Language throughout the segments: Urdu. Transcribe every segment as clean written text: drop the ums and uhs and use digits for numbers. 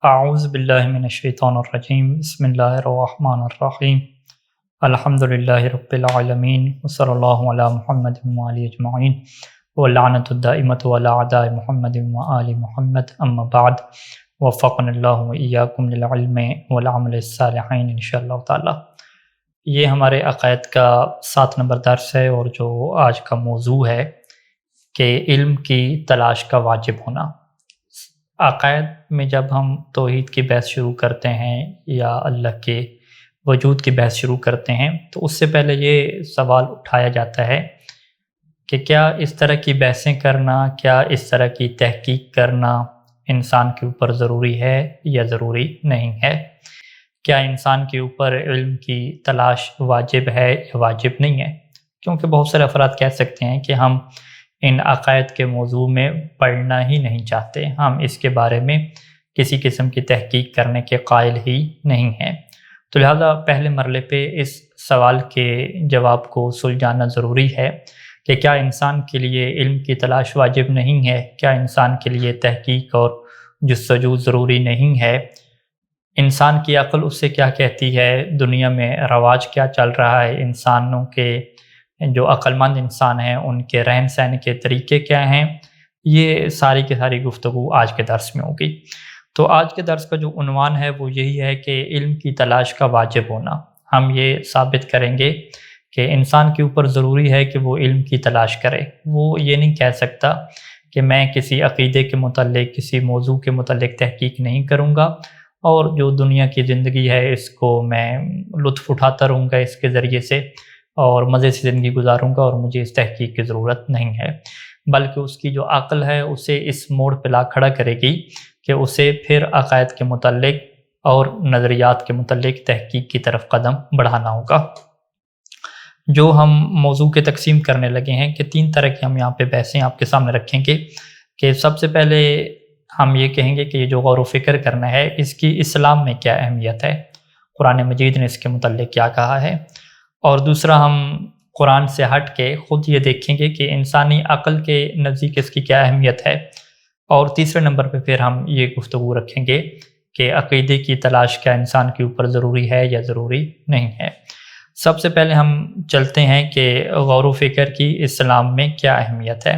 اعوذ باللہ من الشیطان الرجیم بسم اللہ الرحمن الرحیم الحمد للہ رب العالمین وصلی اللہ علی محمد وآلہ اجمعین واللعنۃ الدائمۃ علی اعداء محمد وآل محمد اما بعد وفقنا اللہ وإیاکم للعلم والعمل الصالحین انشاءاللہ تعالی۔ یہ ہمارے عقائد کا 7 نمبر درس ہے، اور جو آج کا موضوع ہے کہ علم کی تلاش کا واجب ہونا۔ عقائد میں جب ہم توحید کی بحث شروع کرتے ہیں یا اللہ کے وجود کی بحث شروع کرتے ہیں تو اس سے پہلے یہ سوال اٹھایا جاتا ہے کہ کیا اس طرح کی بحثیں کرنا، کیا اس طرح کی تحقیق کرنا انسان کے اوپر ضروری ہے یا ضروری نہیں ہے؟ کیا انسان کے اوپر علم کی تلاش واجب ہے یا واجب نہیں ہے؟ کیونکہ بہت سارے افراد کہہ سکتے ہیں کہ ہم ان عقائد کے موضوع میں پڑھنا ہی نہیں چاہتے، ہم اس کے بارے میں کسی قسم کی تحقیق کرنے کے قائل ہی نہیں ہیں۔ تو لہذا پہلے مرحلے پہ اس سوال کے جواب کو سلجھانا ضروری ہے کہ کیا انسان کے لیے علم کی تلاش واجب نہیں ہے؟ کیا انسان کے لیے تحقیق اور جستجو ضروری نہیں ہے؟ انسان کی عقل اس سے کیا کہتی ہے؟ دنیا میں رواج کیا چل رہا ہے؟ انسانوں کے جو عقل مند انسان ہیں ان کے رہن سہن کے طریقے کیا ہیں؟ یہ ساری کی ساری گفتگو آج کے درس میں ہوگی۔ تو آج کے درس کا جو عنوان ہے وہ یہی ہے کہ علم کی تلاش کا واجب ہونا۔ ہم یہ ثابت کریں گے کہ انسان کے اوپر ضروری ہے کہ وہ علم کی تلاش کرے۔ وہ یہ نہیں کہہ سکتا کہ میں کسی عقیدے کے متعلق، کسی موضوع کے متعلق تحقیق نہیں کروں گا، اور جو دنیا کی زندگی ہے اس کو میں لطف اٹھاتا رہوں گا اس کے ذریعے سے، اور مزے سے زندگی گزاروں گا، اور مجھے اس تحقیق کی ضرورت نہیں ہے۔ بلکہ اس کی جو عقل ہے اسے اس موڑ پہ لا کھڑا کرے گی کہ اسے پھر عقائد کے متعلق اور نظریات کے متعلق تحقیق کی طرف قدم بڑھانا ہوگا۔ جو ہم موضوع کے تقسیم کرنے لگے ہیں کہ 3 طرح کی ہم یہاں پہ بحثیں آپ کے سامنے رکھیں گے کہ سب سے پہلے ہم یہ کہیں گے کہ یہ جو غور و فکر کرنا ہے اس کی اسلام میں کیا اہمیت ہے، قرآن مجید نے اس کے متعلق کیا کہا ہے، اور دوسرا ہم قرآن سے ہٹ کے خود یہ دیکھیں گے کہ انسانی عقل کے نزدیک اس کی کیا اہمیت ہے، اور تیسرے نمبر پہ پھر ہم یہ گفتگو رکھیں گے کہ عقیدے کی تلاش کیا انسان کے اوپر ضروری ہے یا ضروری نہیں ہے۔ سب سے پہلے ہم چلتے ہیں کہ غور و فکر کی اسلام میں کیا اہمیت ہے۔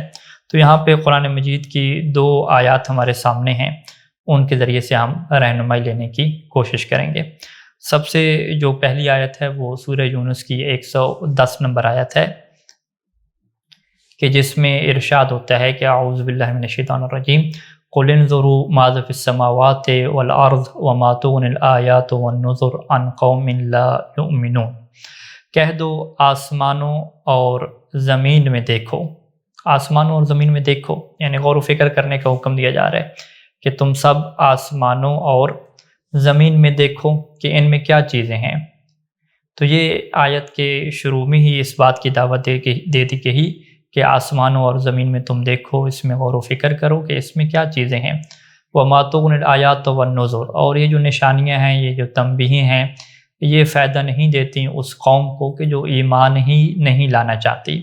تو یہاں پہ قرآن مجید کی 2 آیات ہمارے سامنے ہیں، ان کے ذریعے سے ہم رہنمائی لینے کی کوشش کریں گے۔ سب سے جو پہلی آیت ہے وہ سورہ یونس کی 110 نمبر آیت ہے کہ جس میں ارشاد ہوتا ہے کہ اعوذ باللہ من الشیطان الرجیم قل انظروا ماذا فی السماوات والارض وما تغنی الآیات والنذر عن قوم لا یؤمنون۔ کہہ دو آسمانوں اور زمین میں دیکھو، آسمانوں اور زمین میں دیکھو، یعنی غور و فکر کرنے کا حکم دیا جا رہا ہے کہ تم سب آسمانوں اور زمین میں دیکھو کہ ان میں کیا چیزیں ہیں۔ تو یہ آیت کے شروع میں ہی اس بات کی دعوت دے دی گئی کہ آسمانوں اور زمین میں تم دیکھو، اس میں غور و فکر کرو کہ اس میں کیا چیزیں ہیں۔ وَمَا تُغْنِ الْآيَاتُ وَالنُّذُرُ، اور یہ جو نشانیاں ہیں، یہ جو تنبیہیں ہیں، یہ فائدہ نہیں دیتی اس قوم کو کہ جو ایمان ہی نہیں لانا چاہتی،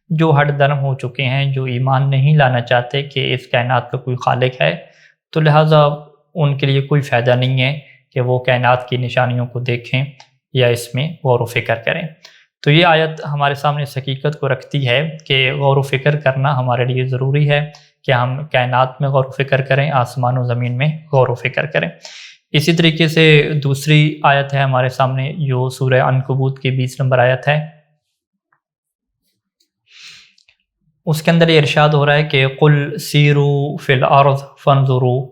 جو ہٹ درم ہو چکے ہیں، جو ایمان نہیں لانا چاہتے کہ اس کائنات کا کوئی خالق ہے۔ تو لہٰذا ان کے لیے کوئی فائدہ نہیں ہے کہ وہ کائنات کی نشانیوں کو دیکھیں یا اس میں غور و فکر کریں۔ تو یہ آیت ہمارے سامنے اس حقیقت کو رکھتی ہے کہ غور و فکر کرنا ہمارے لیے ضروری ہے کہ ہم کائنات میں غور و فکر کریں، آسمان و زمین میں غور و فکر کریں۔ اسی طریقے سے دوسری آیت ہے ہمارے سامنے جو سورہ عنکبوت کی 20 نمبر آیت ہے، اس کے اندر یہ ارشاد ہو رہا ہے کہ قُلْ سِیرُوا فِی الْأَرْضِ فَانْظُرُوا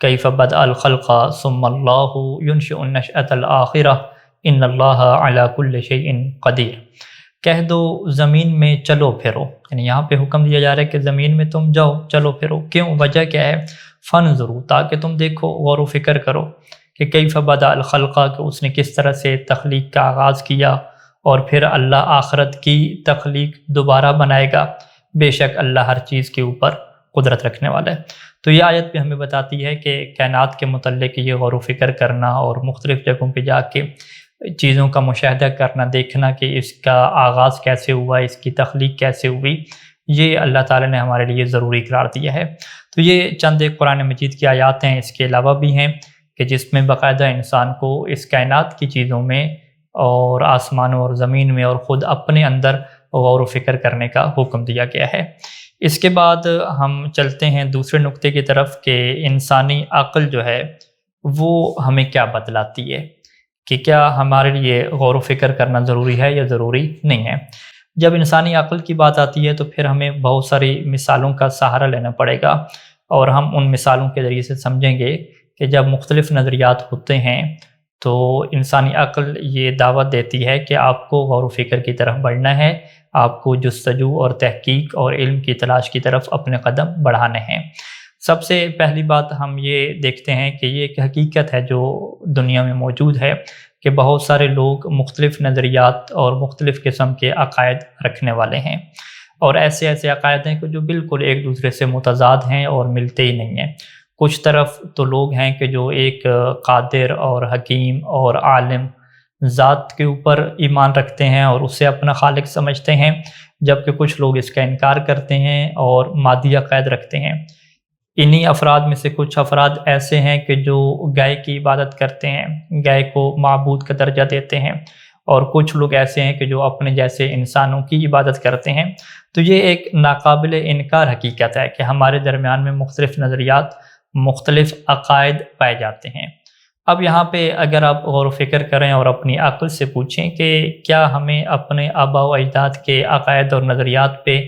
کیف بدأ الخلق ثم اللہ ينشئ النشأة الآخرة ان اللہ علی کل شیء قدیر۔ کہہ دو زمین میں چلو پھرو، یعنی یہاں پہ حکم دیا جا رہا ہے کہ زمین میں تم جاؤ، چلو پھرو۔ کیوں؟ وجہ کیا ہے؟ فانظروا، تاکہ تم دیکھو، غور و فکر کرو کہ کیف بدأ الخلق، کہ اس نے کس طرح سے تخلیق کا آغاز کیا، اور پھر اللہ آخرت کی تخلیق دوبارہ بنائے گا۔ بے شک اللہ ہر چیز کے اوپر قدرت رکھنے والا ہے۔ تو یہ آیت بھی ہمیں بتاتی ہے کہ کائنات کے متعلق یہ غور و فکر کرنا اور مختلف جگہوں پہ جا کے چیزوں کا مشاہدہ کرنا، دیکھنا کہ اس کا آغاز کیسے ہوا، اس کی تخلیق کیسے ہوئی، یہ اللہ تعالیٰ نے ہمارے لیے ضروری قرار دیا ہے۔ تو یہ چند ایک قرآن مجید کی آیات ہیں، اس کے علاوہ بھی ہیں کہ جس میں باقاعدہ انسان کو اس کائنات کی چیزوں میں اور آسمانوں اور زمین میں اور خود اپنے اندر غور و فکر کرنے کا حکم دیا گیا ہے۔ اس کے بعد ہم چلتے ہیں دوسرے نقطے کی طرف کہ انسانی عقل جو ہے وہ ہمیں کیا بتلاتی ہے، کہ کیا ہمارے لیے غور و فکر کرنا ضروری ہے یا ضروری نہیں ہے۔ جب انسانی عقل کی بات آتی ہے تو پھر ہمیں بہت ساری مثالوں کا سہارا لینا پڑے گا، اور ہم ان مثالوں کے ذریعے سے سمجھیں گے کہ جب مختلف نظریات ہوتے ہیں تو انسانی عقل یہ دعوت دیتی ہے کہ آپ کو غور و فکر کی طرف بڑھنا ہے، آپ کو جستجو اور تحقیق اور علم کی تلاش کی طرف اپنے قدم بڑھانے ہیں۔ سب سے پہلی بات ہم یہ دیکھتے ہیں کہ یہ ایک حقیقت ہے جو دنیا میں موجود ہے کہ بہت سارے لوگ مختلف نظریات اور مختلف قسم کے عقائد رکھنے والے ہیں، اور ایسے عقائد ہیں کہ جو بالکل ایک دوسرے سے متضاد ہیں اور ملتے ہی نہیں ہیں۔ کچھ طرف تو لوگ ہیں کہ جو ایک قادر اور حکیم اور عالم ذات کے اوپر ایمان رکھتے ہیں اور اسے اپنا خالق سمجھتے ہیں، جبکہ کچھ لوگ اس کا انکار کرتے ہیں اور مادی عقائد رکھتے ہیں۔ انہی افراد میں سے کچھ افراد ایسے ہیں کہ جو گائے کی عبادت کرتے ہیں، گائے کو معبود کا درجہ دیتے ہیں، اور کچھ لوگ ایسے ہیں کہ جو اپنے جیسے انسانوں کی عبادت کرتے ہیں۔ تو یہ ایک ناقابل انکار حقیقت ہے کہ ہمارے درمیان میں مختلف نظریات، مختلف عقائد پائے جاتے ہیں۔ اب یہاں پہ اگر آپ غور و فکر کریں اور اپنی عقل سے پوچھیں کہ کیا ہمیں اپنے آباء و اجداد کے عقائد اور نظریات پہ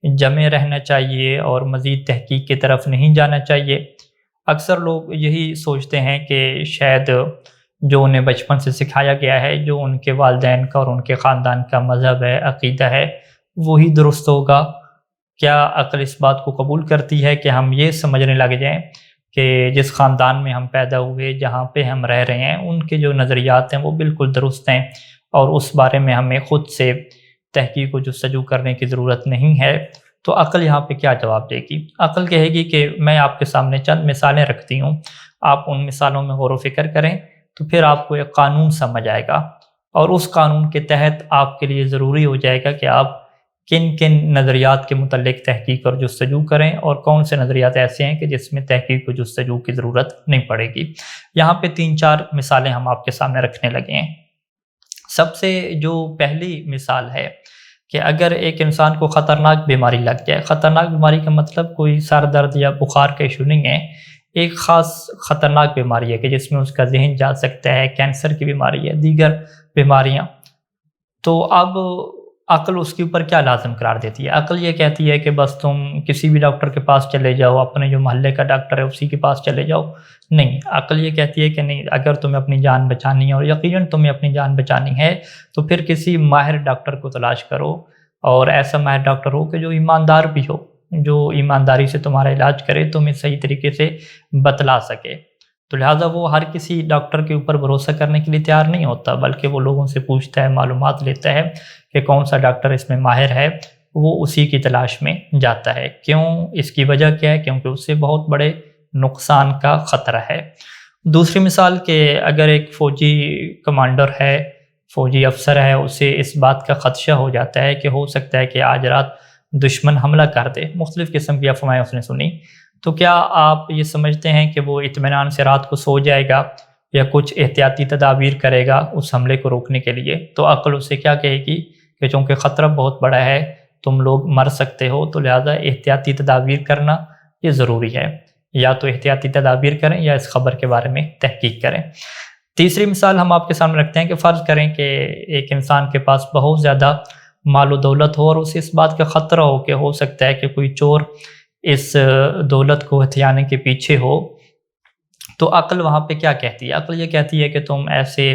جمے رہنا چاہیے اور مزید تحقیق کی طرف نہیں جانا چاہیے؟ اکثر لوگ یہی سوچتے ہیں کہ شاید جو انہیں بچپن سے سکھایا گیا ہے، جو ان کے والدین کا اور ان کے خاندان کا مذہب ہے، عقیدہ ہے، وہی درست ہوگا۔ کیا عقل اس بات کو قبول کرتی ہے کہ ہم یہ سمجھنے لگ جائیں کہ جس خاندان میں ہم پیدا ہوئے، جہاں پہ ہم رہ رہے ہیں، ان کے جو نظریات ہیں وہ بالکل درست ہیں اور اس بارے میں ہمیں خود سے تحقیق و جستجو کرنے کی ضرورت نہیں ہے؟ تو عقل یہاں پہ کیا جواب دے گی؟ عقل کہے گی کہ میں آپ کے سامنے چند مثالیں رکھتی ہوں، آپ ان مثالوں میں غور و فکر کریں تو پھر آپ کو ایک قانون سمجھ آئے گا، اور اس قانون کے تحت آپ کے لیے ضروری ہو جائے گا کہ آپ کن کن نظریات کے متعلق تحقیق اور جستجو کریں اور کون سے نظریات ایسے ہیں کہ جس میں تحقیق و جستجو کی ضرورت نہیں پڑے گی۔ یہاں پہ 3-4 مثالیں ہم آپ کے سامنے رکھنے لگے ہیں۔ سب سے جو پہلی مثال ہے کہ اگر ایک انسان کو خطرناک بیماری لگ جائے، خطرناک بیماری کا مطلب کوئی سر درد یا بخار کا ایشو نہیں ہے، ایک خاص خطرناک بیماری ہے کہ جس میں اس کا ذہن جا سکتا ہے، کینسر کی بیماری ہے، دیگر بیماریاں، تو اب عقل اس کے اوپر کیا لازم قرار دیتی ہے؟ عقل یہ کہتی ہے کہ بس تم کسی بھی ڈاکٹر کے پاس چلے جاؤ، اپنے جو محلے کا ڈاکٹر ہے اسی کے پاس چلے جاؤ۔ نہیں، عقل یہ کہتی ہے کہ نہیں، اگر تمہیں اپنی جان بچانی ہے اور یقیناً تمہیں اپنی جان بچانی ہے تو پھر کسی ماہر ڈاکٹر کو تلاش کرو، اور ایسا ماہر ڈاکٹر ہو کہ جو ایماندار بھی ہو، جو ایمانداری سے تمہارا علاج کرے، تمہیں صحیح طریقے سے بتلا سکے۔ تو لہٰذا وہ ہر کسی ڈاکٹر کے اوپر بھروسہ کرنے کے لیے تیار نہیں ہوتا، بلکہ وہ لوگوں سے پوچھتا ہے، معلومات لیتا ہے کہ کون سا ڈاکٹر اس میں ماہر ہے، وہ اسی کی تلاش میں جاتا ہے۔ کیوں؟ اس کی وجہ کیا ہے؟ کیونکہ اس سے بہت بڑے نقصان کا خطرہ ہے۔ دوسری مثال کہ اگر ایک فوجی کمانڈر ہے، فوجی افسر ہے، اسے اس بات کا خدشہ ہو جاتا ہے کہ ہو سکتا ہے کہ آج رات دشمن حملہ کر دے، مختلف قسم کی افواہیں اس نے سنی، تو کیا آپ یہ سمجھتے ہیں کہ وہ اطمینان سے رات کو سو جائے گا یا کچھ احتیاطی تدابیر کرے گا اس حملے کو روکنے کے لیے؟ تو عقل اسے کیا کہے گی کہ چونکہ خطرہ بہت بڑا ہے، تم لوگ مر سکتے ہو، تو لہٰذا احتیاطی تدابیر کرنا یہ ضروری ہے، یا تو احتیاطی تدابیر کریں یا اس خبر کے بارے میں تحقیق کریں۔ تیسری مثال ہم آپ کے سامنے رکھتے ہیں کہ فرض کریں کہ ایک انسان کے پاس بہت زیادہ مال و دولت ہو اور اسے اس بات کا خطرہ ہو کہ ہو سکتا ہے کہ کوئی چور اس دولت کو ہتھیانے کے پیچھے ہو، تو عقل وہاں پہ کیا کہتی ہے؟ عقل یہ کہتی ہے کہ تم ایسے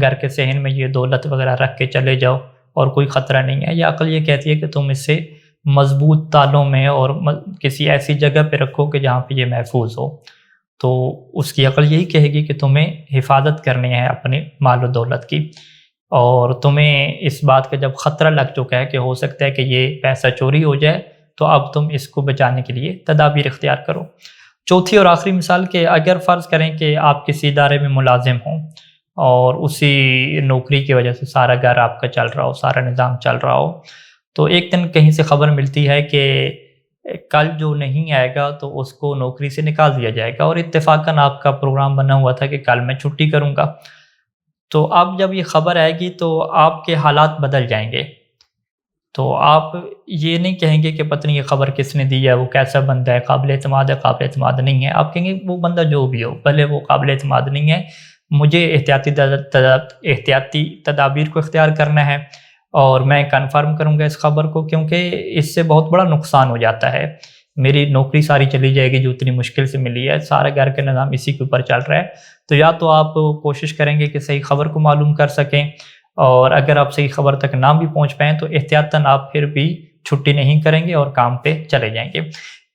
گھر کے صحن میں یہ دولت وغیرہ رکھ کے چلے جاؤ اور کوئی خطرہ نہیں ہے، یا عقل یہ کہتی ہے کہ تم اسے مضبوط تالوں میں اور کسی ایسی جگہ پہ رکھو کہ جہاں پہ یہ محفوظ ہو؟ تو اس کی عقل یہی کہے گی کہ تمہیں حفاظت کرنی ہے اپنے مال و دولت کی، اور تمہیں اس بات کا جب خطرہ لگ چکا ہے کہ ہو سکتا ہے کہ یہ پیسہ چوری ہو جائے، تو اب تم اس کو بچانے کے لیے تدابیر اختیار کرو۔ چوتھی اور آخری مثال کہ اگر فرض کریں کہ آپ کسی ادارے میں ملازم ہوں اور اسی نوکری کی وجہ سے سارا گھر آپ کا چل رہا ہو، سارا نظام چل رہا ہو، تو ایک دن کہیں سے خبر ملتی ہے کہ کل جو نہیں آئے گا تو اس کو نوکری سے نکال دیا جائے گا، اور اتفاقاً آپ کا پروگرام بنا ہوا تھا کہ کل میں چھٹی کروں گا۔ تو اب جب یہ خبر آئے گی تو آپ کے حالات بدل جائیں گے، تو آپ یہ نہیں کہیں گے کہ پتہ نہیں یہ خبر کس نے دی ہے، وہ کیسا بندہ ہے، قابل اعتماد ہے، قابل اعتماد نہیں ہے۔ آپ کہیں گے وہ بندہ جو بھی ہو، پہلے وہ قابل اعتماد نہیں ہے، مجھے احتیاطی تدابیر کو اختیار کرنا ہے، اور میں کنفرم کروں گا اس خبر کو، کیونکہ اس سے بہت بڑا نقصان ہو جاتا ہے۔ میری نوکری ساری چلی جائے گی جو اتنی مشکل سے ملی ہے، سارا گھر کا نظام اسی کے اوپر چل رہا ہے۔ تو یا تو آپ کوشش کریں گے کہ صحیح خبر کو معلوم کر سکیں، اور اگر آپ صحیح خبر تک نہ بھی پہنچ پائیں تو احتیاطاً آپ پھر بھی چھٹی نہیں کریں گے اور کام پہ چلے جائیں گے۔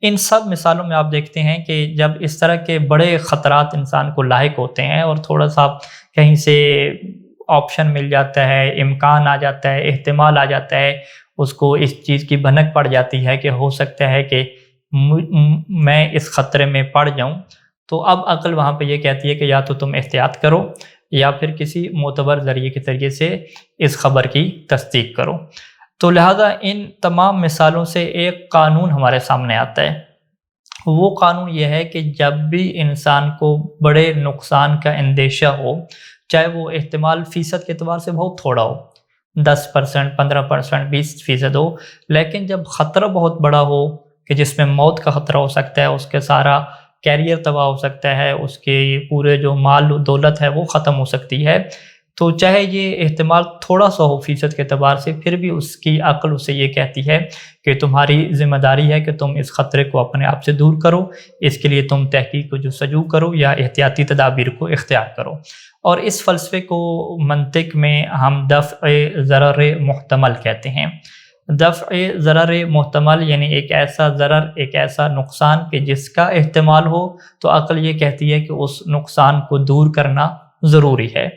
ان سب مثالوں میں آپ دیکھتے ہیں کہ جب اس طرح کے بڑے خطرات انسان کو لاحق ہوتے ہیں، اور تھوڑا سا کہیں سے آپشن مل جاتا ہے، امکان آ جاتا ہے، احتمال آ جاتا ہے، اس کو اس چیز کی بھنک پڑ جاتی ہے کہ ہو سکتا ہے کہ میں اس خطرے میں پڑ جاؤں، تو اب عقل وہاں پہ یہ کہتی ہے کہ یا تو تم احتیاط کرو، یا پھر کسی معتبر ذریعے کے ذریعے سے اس خبر کی تصدیق کرو۔ تو لہٰذا ان تمام مثالوں سے ایک قانون ہمارے سامنے آتا ہے۔ وہ قانون یہ ہے کہ جب بھی انسان کو بڑے نقصان کا اندیشہ ہو، چاہے وہ احتمال فیصد کے اعتبار سے بہت تھوڑا ہو، 10%، 15%، 20% ہو، لیکن جب خطرہ بہت بڑا ہو کہ جس میں موت کا خطرہ ہو سکتا ہے، اس کے سارا کیریئر تباہ ہو سکتا ہے، اس کے پورے جو مال و دولت ہے وہ ختم ہو سکتی ہے، تو چاہے یہ احتمال تھوڑا سا ہو فیصد کے اعتبار سے، پھر بھی اس کی عقل اسے یہ کہتی ہے کہ تمہاری ذمہ داری ہے کہ تم اس خطرے کو اپنے آپ سے دور کرو، اس کے لیے تم تحقیق کو جستجو کرو یا احتیاطی تدابیر کو اختیار کرو۔ اور اس فلسفے کو منطق میں ہم دفع ضرر محتمل کہتے ہیں۔ دفع ضرر محتمل یعنی ایک ایسا ضرر، ایک ایسا نقصان کہ جس کا احتمال ہو، تو عقل یہ کہتی ہے کہ اس نقصان کو دور کرنا ضروری ہے۔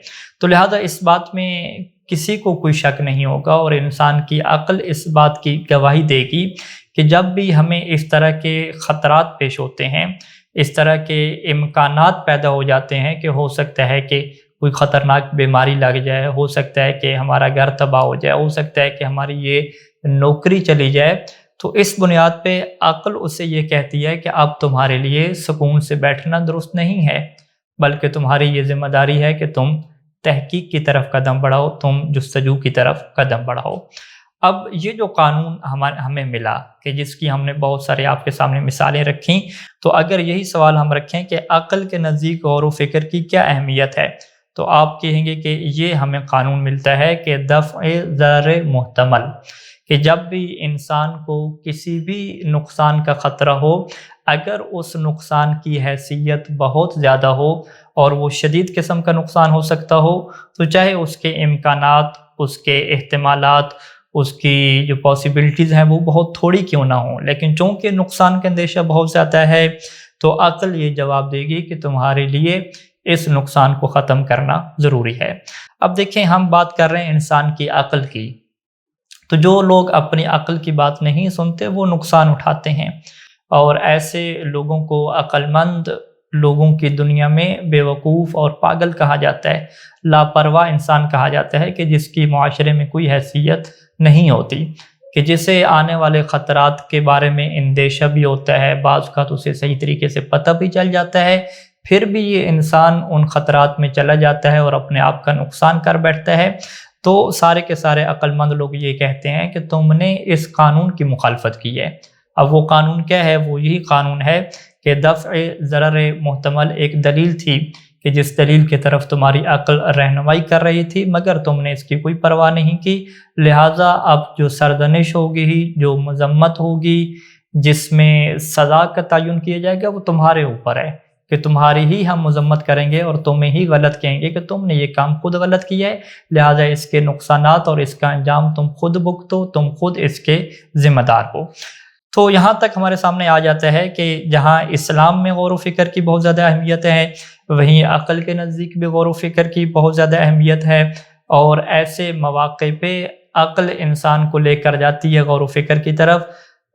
تو لہٰذا اس بات میں کسی کو کوئی شک نہیں ہوگا، اور انسان کی عقل اس بات کی گواہی دے گی کہ جب بھی ہمیں اس طرح کے خطرات پیش ہوتے ہیں، اس طرح کے امکانات پیدا ہو جاتے ہیں کہ ہو سکتا ہے کہ کوئی خطرناک بیماری لگ جائے، ہو سکتا ہے کہ ہمارا گھر تباہ ہو جائے، ہو سکتا ہے کہ ہماری یہ نوکری چلی جائے، تو اس بنیاد پہ عقل اسے یہ کہتی ہے کہ اب تمہارے لیے سکون سے بیٹھنا درست نہیں ہے، بلکہ تمہاری یہ ذمہ داری ہے کہ تم تحقیق کی طرف قدم بڑھاؤ، تم جستجو کی طرف قدم بڑھاؤ۔ اب یہ جو قانون ہمیں ملا کہ جس کی ہم نے بہت سارے آپ کے سامنے مثالیں رکھیں، تو اگر یہی سوال ہم رکھیں کہ عقل کے نزدیک غور و فکر کی کیا اہمیت ہے، تو آپ کہیں گے کہ یہ ہمیں قانون ملتا ہے کہ دفع ضرر محتمل، کہ جب بھی انسان کو کسی بھی نقصان کا خطرہ ہو، اگر اس نقصان کی حیثیت بہت زیادہ ہو اور وہ شدید قسم کا نقصان ہو سکتا ہو، تو چاہے اس کے امکانات، اس کے احتمالات، اس کی جو پاسبلٹیز ہیں وہ بہت تھوڑی کیوں نہ ہوں، لیکن چونکہ نقصان کا اندیشہ بہت زیادہ ہے، تو عقل یہ جواب دے گی کہ تمہارے لیے اس نقصان کو ختم کرنا ضروری ہے۔ اب دیکھیں، ہم بات کر رہے ہیں انسان کی عقل کی، تو جو لوگ اپنی عقل کی بات نہیں سنتے وہ نقصان اٹھاتے ہیں، اور ایسے لوگوں کو عقل مند لوگوں کی دنیا میں بے وقوف اور پاگل کہا جاتا ہے، لاپرواہ انسان کہا جاتا ہے، کہ جس کی معاشرے میں کوئی حیثیت نہیں ہوتی، کہ جسے آنے والے خطرات کے بارے میں اندیشہ بھی ہوتا ہے، بعض اوقات اسے صحیح طریقے سے پتہ بھی چل جاتا ہے، پھر بھی یہ انسان ان خطرات میں چلا جاتا ہے اور اپنے آپ کا نقصان کر بیٹھتا ہے۔ تو سارے کے سارے عقل مند لوگ یہ کہتے ہیں کہ تم نے اس قانون کی مخالفت کی ہے۔ اب وہ قانون کیا ہے؟ وہ یہی قانون ہے کہ دفع ضرر محتمل ایک دلیل تھی کہ جس دلیل کی طرف تمہاری عقل رہنمائی کر رہی تھی، مگر تم نے اس کی کوئی پرواہ نہیں کی، لہٰذا اب جو سرزنش ہوگی، جو مذمت ہوگی، جس میں سزا کا تعین کیا جائے گا، وہ تمہارے اوپر ہے، کہ تمہاری ہی ہم مذمت کریں گے اور تمہیں ہی غلط کہیں گے کہ تم نے یہ کام خود غلط کیا ہے، لہٰذا اس کے نقصانات اور اس کا انجام تم خود بھگتو، تم خود اس کے ذمہ دار ہو۔ تو یہاں تک ہمارے سامنے آ جاتا ہے کہ جہاں اسلام میں غور و فکر کی بہت زیادہ اہمیت ہے، وہیں عقل کے نزدیک بھی غور و فکر کی بہت زیادہ اہمیت ہے، اور ایسے مواقع پہ عقل انسان کو لے کر جاتی ہے غور و فکر کی طرف،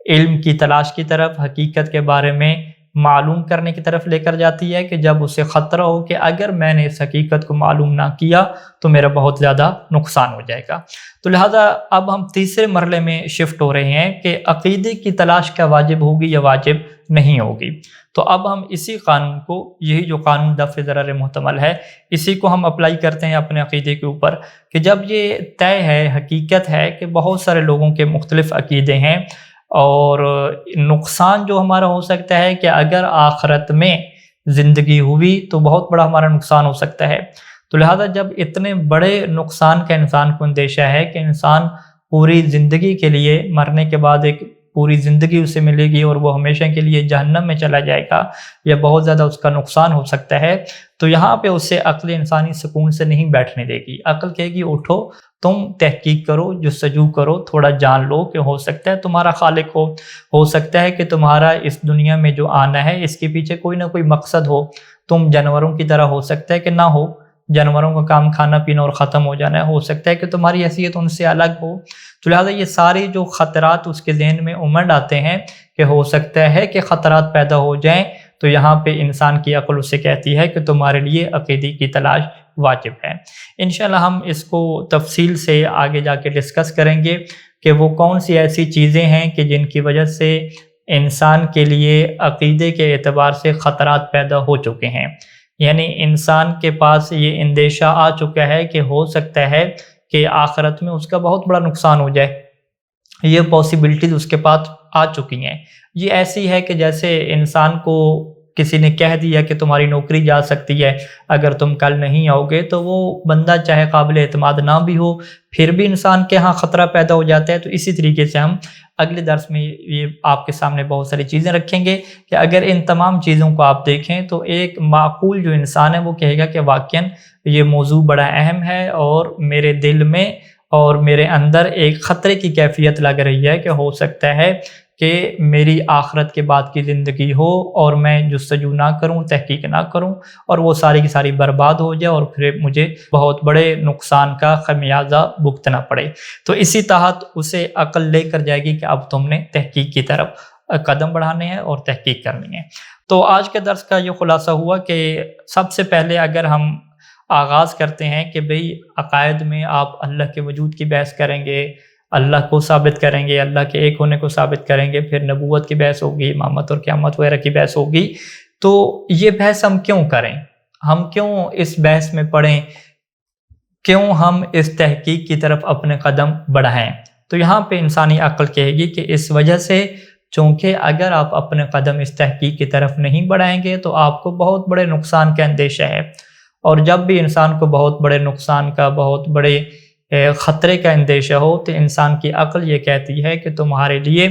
علم کی تلاش کی طرف، حقیقت کے بارے میں معلوم کرنے کی طرف لے کر جاتی ہے کہ جب اسے خطرہ ہو کہ اگر میں نے اس حقیقت کو معلوم نہ کیا تو میرا بہت زیادہ نقصان ہو جائے گا۔ تو لہٰذا اب ہم تیسرے مرحلے میں شفٹ ہو رہے ہیں کہ عقیدے کی تلاش کیا واجب ہوگی یا واجب نہیں ہوگی۔ تو اب ہم اسی قانون کو، یہی جو قانون دفع ضرر محتمل ہے، اسی کو ہم اپلائی کرتے ہیں اپنے عقیدے کے اوپر کہ جب یہ طے ہے، حقیقت ہے کہ بہت سارے لوگوں کے مختلف عقیدے ہیں، اور نقصان جو ہمارا ہو سکتا ہے کہ اگر آخرت میں زندگی ہوئی تو بہت بڑا ہمارا نقصان ہو سکتا ہے۔ تو لہٰذا جب اتنے بڑے نقصان کا انسان کو اندیشہ ہے کہ انسان پوری زندگی کے لیے، مرنے کے بعد ایک پوری زندگی اسے ملے گی اور وہ ہمیشہ کے لیے جہنم میں چلا جائے گا یا بہت زیادہ اس کا نقصان ہو سکتا ہے، تو یہاں پہ اسے عقل انسانی سکون سے نہیں بیٹھنے دے گی۔ عقل کہے گی اٹھو، تم تحقیق کرو، جستجو کرو، تھوڑا جان لو کہ ہو سکتا ہے تمہارا خالق ہو سکتا ہے کہ تمہارا اس دنیا میں جو آنا ہے اس کے پیچھے کوئی نہ کوئی مقصد ہو، تم جانوروں کی طرح ہو سکتا ہے کہ نہ ہو، جانوروں کا کام کھانا پینا اور ختم ہو جانا ہے، ہو سکتا ہے کہ تمہاری حیثیت ان سے الگ ہو۔ تو لہٰذا یہ سارے جو خطرات اس کے ذہن میں امنڈ آتے ہیں کہ ہو سکتا ہے کہ خطرات پیدا ہو جائیں، تو یہاں پہ انسان کی عقل اسے کہتی ہے کہ تمہارے لیے عقیدے کی تلاش واجب ہے۔ انشاءاللہ ہم اس کو تفصیل سے آگے جا کے ڈسکس کریں گے کہ وہ کون سی ایسی چیزیں ہیں کہ جن کی وجہ سے انسان کے لیے عقیدے کے اعتبار سے خطرات پیدا ہو چکے ہیں، یعنی انسان کے پاس یہ اندیشہ آ چکا ہے کہ ہو سکتا ہے کہ آخرت میں اس کا بہت بڑا نقصان ہو جائے، یہ پاسبلٹیز اس کے پاس آ چکی ہیں۔ یہ ایسی ہے کہ جیسے انسان کو کسی نے کہہ دیا کہ تمہاری نوکری جا سکتی ہے اگر تم کل نہیں آؤ گے، تو وہ بندہ چاہے قابل اعتماد نہ بھی ہو پھر بھی انسان کے ہاں خطرہ پیدا ہو جاتا ہے۔ تو اسی طریقے سے ہم اگلے درس میں یہ آپ کے سامنے بہت ساری چیزیں رکھیں گے کہ اگر ان تمام چیزوں کو آپ دیکھیں تو ایک معقول جو انسان ہے وہ کہے گا کہ واقعاً یہ موضوع بڑا اہم ہے اور میرے دل میں اور میرے اندر ایک خطرے کی کیفیت لگ رہی ہے کہ ہو سکتا ہے کہ میری آخرت کے بعد کی زندگی ہو اور میں جستجو نہ کروں، تحقیق نہ کروں اور وہ ساری کی ساری برباد ہو جائے اور پھر مجھے بہت بڑے نقصان کا خمیازہ بھگتنا پڑے۔ تو اسی تحت اسے عقل لے کر جائے گی کہ اب تم نے تحقیق کی طرف قدم بڑھانے ہیں اور تحقیق کرنی ہے۔ تو آج کے درس کا یہ خلاصہ ہوا کہ سب سے پہلے اگر ہم آغاز کرتے ہیں کہ بھئی عقائد میں آپ اللہ کے وجود کی بحث کریں گے، اللہ کو ثابت کریں گے، اللہ کے ایک ہونے کو ثابت کریں گے، پھر نبوت کی بحث ہوگی، امامت اور قیامت وغیرہ کی بحث ہوگی، تو یہ بحث ہم کیوں کریں؟ ہم کیوں اس بحث میں پڑھیں؟ کیوں ہم اس تحقیق کی طرف اپنے قدم بڑھائیں؟ تو یہاں پہ انسانی عقل کہے گی کہ اس وجہ سے چونکہ اگر آپ اپنے قدم اس تحقیق کی طرف نہیں بڑھائیں گے تو آپ کو بہت بڑے نقصان کا اندیشہ ہے، اور جب بھی انسان کو بہت بڑے نقصان کا، بہت بڑے خطرے کا اندیشہ ہو تو انسان کی عقل یہ کہتی ہے کہ تمہارے لیے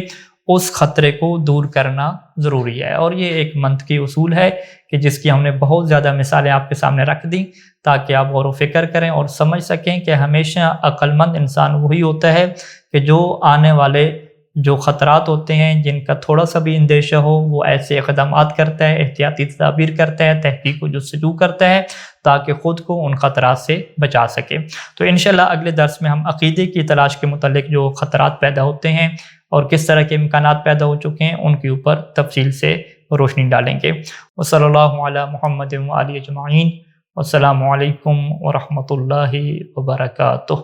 اس خطرے کو دور کرنا ضروری ہے۔ اور یہ ایک منطقی اصول ہے کہ جس کی ہم نے بہت زیادہ مثالیں آپ کے سامنے رکھ دیں تاکہ آپ غور و فکر کریں اور سمجھ سکیں کہ ہمیشہ عقل مند انسان وہی ہوتا ہے کہ جو آنے والے جو خطرات ہوتے ہیں جن کا تھوڑا سا بھی اندیشہ ہو وہ ایسے اقدامات کرتا ہے، احتیاطی تدابیر کرتا ہے، تحقیق و جستجو کرتا ہے تاکہ خود کو ان خطرات سے بچا سکے۔ تو انشاءاللہ اگلے درس میں ہم عقیدے کی تلاش کے متعلق جو خطرات پیدا ہوتے ہیں اور کس طرح کے امکانات پیدا ہو چکے ہیں ان کے اوپر تفصیل سے روشنی ڈالیں گے۔ وصلی اللہ علی محمد وآلہ اجمعین۔ والسلام علیکم ورحمۃ اللہ وبرکاتہ۔